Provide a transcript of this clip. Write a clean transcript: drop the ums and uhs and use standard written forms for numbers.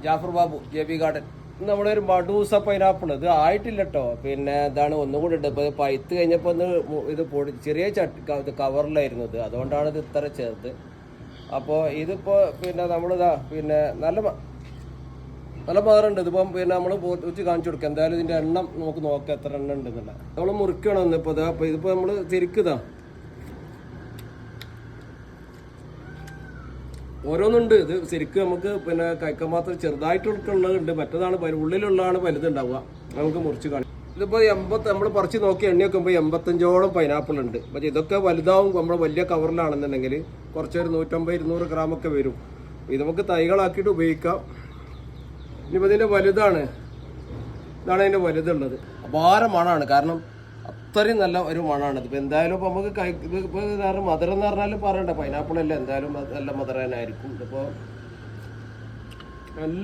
Jafar Babu JB garden. നമ്മുടെ ഒരു മഡൂസ pineapple ഇത് ആയിട്ടില്ല കേട്ടോ. പിന്നെ ഇതാണ് ഒന്നുകൂടി ഉണ്ട്. ഇപ്പോൾ പഴുത്ത് കഴിഞ്ഞപ്പോൾ ഒന്ന് ഇത് പൊടി ചെറിയ ഇത് കവറിലായിരുന്നു ഇത്, അതുകൊണ്ടാണ് ഇത് ഇത്ര ചേർത്ത്. അപ്പോൾ ഇതിപ്പോൾ പിന്നെ നമ്മളിതാ പിന്നെ നല്ല മധുരമുണ്ട്. ഇതിപ്പം പിന്നെ നമ്മൾ വെച്ച് കാണിച്ചു കൊടുക്കുക. എന്തായാലും ഇതിൻ്റെ എണ്ണം നമുക്ക് നോക്കാം എത്ര എണ്ണം ഉണ്ടെന്നുള്ള. നമ്മൾ മുറിക്കണം ഇന്നിപ്പോൾ ഇതാ. അപ്പോൾ ഇതിപ്പോൾ നമ്മൾ ശരിക്കുതാ ഓരോന്നുണ്ട്. ഇത് ശരിക്കും നമുക്ക് പിന്നെ കഴിക്കാൻ മാത്രം ചെറുതായിട്ടുള്ളതുണ്ട്, മറ്റേതാണ് ഉള്ളിലുള്ളതാണ് വലുതുണ്ടാവുക. നമുക്ക് മുറിച്ച് കാണിക്കും. ഇതിപ്പോൾ നമ്മൾ പറിച്ച് നോക്കി എണ്ണ വെക്കുമ്പോൾ 85ഓളം പൈനാപ്പിൾ ഉണ്ട്. പക്ഷേ ഇതൊക്കെ വലുതാവും. നമ്മൾ വലിയ കവറിലാണെന്നുണ്ടെങ്കിൽ കുറച്ചൊരു 150-200 ഗ്രാമൊക്കെ വരും. ഇത് നമുക്ക് തൈകളാക്കിയിട്ട് ഉപയോഗിക്കാം. ഇനിയിപ്പോൾ ഇതിൻ്റെ വലുതാണ്, ഇതാണ് അതിൻ്റെ വലുതുള്ളത്. അപാര മണമാണ്, കാരണം അത്രയും നല്ല ഒരു മണമാണ്. ഇതിപ്പോൾ എന്തായാലും ഇപ്പോൾ നമുക്ക് ഇതിപ്പോൾ കാരണം മധുരം എന്ന് പറഞ്ഞാലും പറയണ്ട, പൈനാപ്പിളല്ലേ എന്തായാലും നല്ല മധുരം തന്നെ ആയിരിക്കും. ഇതിപ്പോൾ നല്ല